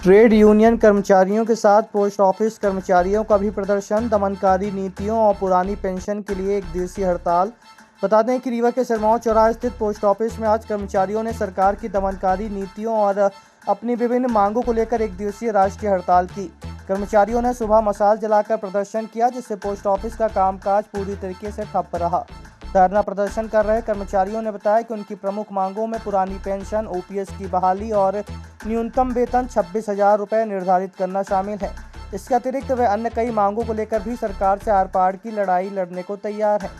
Trade union कर्मचारियों के साथ पोस्ट ऑफिस कर्मचारियों का भी प्रदर्शन, दमनकारी नीतियों और पुरानी पेंशन के लिए एक दिवसीय हड़ताल। बता दें कि रीवा के सिरमौर चौराहे स्थित पोस्ट ऑफिस में आज कर्मचारियों ने सरकार की दमनकारी नीतियों और अपनी विभिन्न मांगों को लेकर एक दिवसीय राष्ट्रीय हड़ताल की। कर्मचारियों ने सुबह मशाल जलाकर प्रदर्शन किया, जिससे पोस्ट ऑफिस का कामकाज पूरी तरीके से ठप रहा। धरना प्रदर्शन कर रहे कर्मचारियों ने बताया कि उनकी प्रमुख मांगों में पुरानी पेंशन, ओपीएस की बहाली और न्यूनतम वेतन 26,000 रुपये निर्धारित करना शामिल है। इसके अतिरिक्त वे अन्य कई मांगों को लेकर भी सरकार से आर पार की लड़ाई लड़ने को तैयार हैं।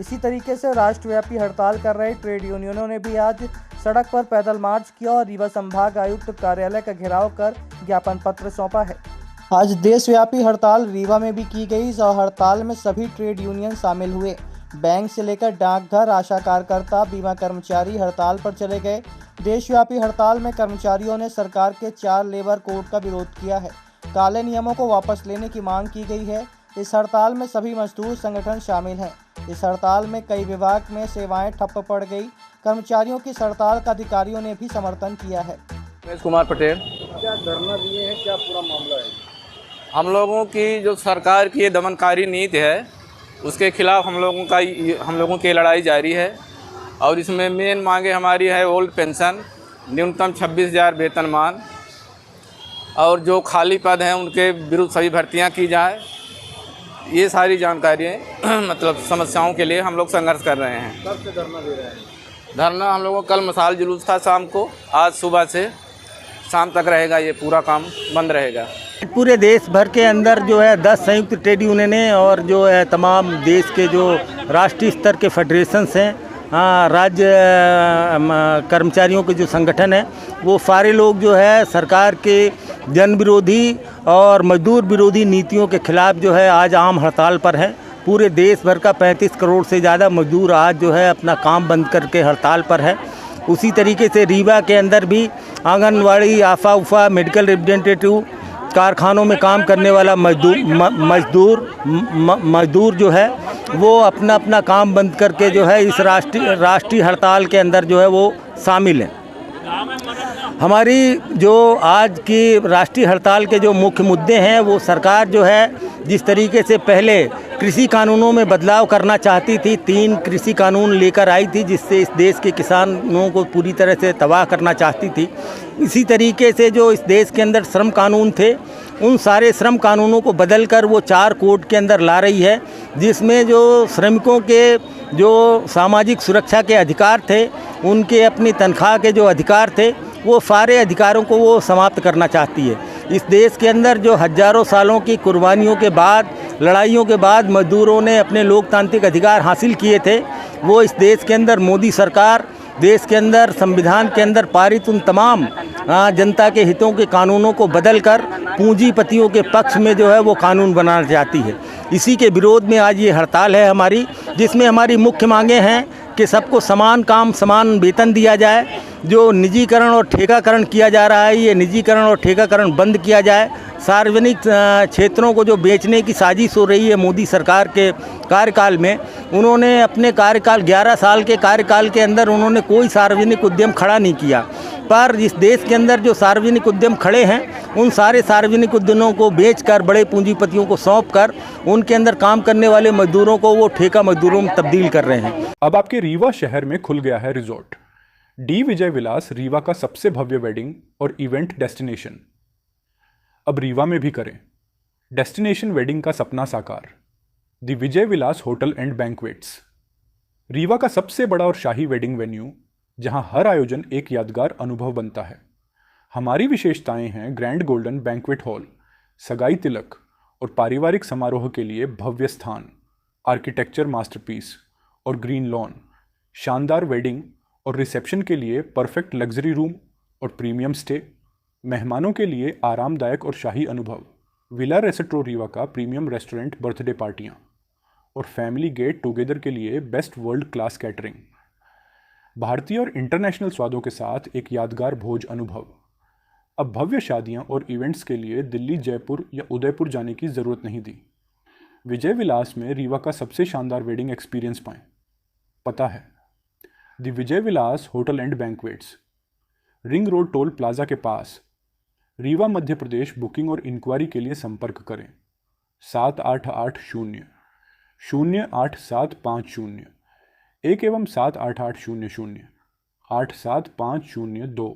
इसी तरीके से राष्ट्रव्यापी हड़ताल कर रहे ट्रेड यूनियनों ने भी आज सड़क पर पैदल मार्च किया और रीवा संभाग आयुक्त कार्यालय का घेराव कर ज्ञापन पत्र सौंपा है। आज देशव्यापी हड़ताल रीवा में भी की गई और हड़ताल में सभी ट्रेड यूनियन शामिल हुए। बैंक से लेकर डाकघर, आशा कार्यकर्ता, बीमा कर्मचारी हड़ताल पर चले गए। देशव्यापी हड़ताल में कर्मचारियों ने सरकार के 4 लेबर कोड का विरोध किया है। काले नियमों को वापस लेने की मांग की गई है। इस हड़ताल में सभी मजदूर संगठन शामिल हैं। इस हड़ताल में कई विभाग में सेवाएं ठप्प पड़ गई। कर्मचारियों की इस हड़ताल का अधिकारियों ने भी समर्थन किया है। रमेश कुमार पटेल। क्या धरना दिए हैं, क्या पूरा मामला है? हम लोगों की जो सरकार की ये दमनकारी नीति है उसके खिलाफ हम लोगों की लड़ाई जारी है। और इसमें मेन मांगे हमारी है ओल्ड पेंशन, न्यूनतम 26,000 वेतनमान, और जो खाली पद हैं उनके विरुद्ध सभी भर्तियां की जाए। ये सारी जानकारियाँ मतलब समस्याओं के लिए हम लोग संघर्ष कर रहे हैं। कब से धरना दे रहे हैं? धरना हम लोगों को कल मशाल जुलूस था शाम को, आज सुबह से शाम तक रहेगा। ये पूरा काम बंद रहेगा। पूरे देश भर के अंदर जो है 10 संयुक्त ट्रेड यूनियनें और जो है तमाम देश के जो राष्ट्रीय स्तर के फेडरेशंस हैं, राज्य कर्मचारियों के जो संगठन हैं, वो सारे लोग जो है सरकार के जन विरोधी और मजदूर विरोधी नीतियों के खिलाफ जो है आज आम हड़ताल पर हैं। पूरे देश भर का 35 करोड़ से ज़्यादा मजदूर आज जो है अपना काम बंद करके हड़ताल पर है। उसी तरीके से रीवा के अंदर भी आंगनवाड़ी, आफा उफा, मेडिकल रिप्रेजेंटेटिव, कारखानों में काम करने वाला मजदूर जो है वो अपना अपना काम बंद करके जो है इस राष्ट्रीय हड़ताल के अंदर जो है वो शामिल है। हमारी जो आज की राष्ट्रीय हड़ताल के जो मुख्य मुद्दे हैं, वो सरकार जो है जिस तरीके से पहले कृषि कानूनों में बदलाव करना चाहती थी, 3 कृषि कानून लेकर आई थी जिससे इस देश के किसानों को पूरी तरह से तबाह करना चाहती थी। इसी तरीके से जो इस देश के अंदर श्रम कानून थे, उन सारे श्रम कानूनों को बदलकर वो 4 कोड के अंदर ला रही है, जिसमें जो श्रमिकों के जो सामाजिक सुरक्षा के अधिकार थे, उनके अपनी तनख्वाह के जो अधिकार थे, वो सारे अधिकारों को वो समाप्त करना चाहती है। इस देश के अंदर जो हजारों सालों की कुर्बानियों के बाद, लड़ाइयों के बाद मजदूरों ने अपने लोकतांत्रिक अधिकार हासिल किए थे, वो इस देश के अंदर मोदी सरकार देश के अंदर संविधान के अंदर पारित उन तमाम जनता के हितों के कानूनों को बदलकर पूंजीपतियों के पक्ष में जो है वो कानून बनाना चाहती है। इसी के विरोध में आज ये हड़ताल है हमारी, जिसमें हमारी मुख्य मांगें हैं कि सबको समान काम समान वेतन दिया जाए। जो निजीकरण और ठेकाकरण किया जा रहा है, ये निजीकरण और ठेकाकरण बंद किया जाए। सार्वजनिक क्षेत्रों को जो बेचने की साजिश हो रही है मोदी सरकार के कार्यकाल में, उन्होंने अपने कार्यकाल 11 साल के कार्यकाल के अंदर उन्होंने कोई सार्वजनिक उद्यम खड़ा नहीं किया। पर इस देश के अंदर जो सार्वजनिक उद्यम खड़े हैं, उन सारे सार्वजनिक उद्यमों को बेचकर बड़े पूंजीपतियों को सौंपकर उनके अंदर काम करने वाले मजदूरों को वो ठेका मजदूरों में तब्दील कर रहे हैं। अब आपके रीवा शहर में खुल गया है रिजॉर्ट डी विजय विलास, रीवा का सबसे भव्य वेडिंग और इवेंट डेस्टिनेशन। अब रीवा में भी करें डेस्टिनेशन वेडिंग का सपना साकार। The Vijay Vilas hotel and banquets, Rewa का सबसे बड़ा और शाही वेडिंग वेन्यू, जहां हर आयोजन एक यादगार अनुभव बनता है। हमारी विशेषताएं हैं ग्रैंड गोल्डन बैंक्वेट हॉल, सगाई तिलक और पारिवारिक समारोह के लिए भव्य स्थान, आर्किटेक्चर मास्टरपीस और ग्रीन लॉन, शानदार वेडिंग और रिसेप्शन के लिए परफेक्ट लग्जरी रूम और प्रीमियम स्टे, मेहमानों के लिए आरामदायक और शाही अनुभव, विला रेस्टोरेंट रीवा का प्रीमियम रेस्टोरेंट, बर्थडे पार्टियां और फैमिली गेट टुगेदर के लिए बेस्ट वर्ल्ड क्लास कैटरिंग, भारतीय और इंटरनेशनल स्वादों के साथ एक यादगार भोज अनुभव। अब भव्य शादियां और इवेंट्स के लिए दिल्ली, जयपुर या उदयपुर जाने की ज़रूरत नहीं दी। विजय विलास में रीवा का सबसे शानदार वेडिंग एक्सपीरियंस पाएं। पता है the Vijay Vilas hotel and banquets, ring road toll plaza के पास, रीवा मध्य प्रदेश बुकिंग और इंक्वायरी के लिए संपर्क करें 78800 1 एवं 78800 87502।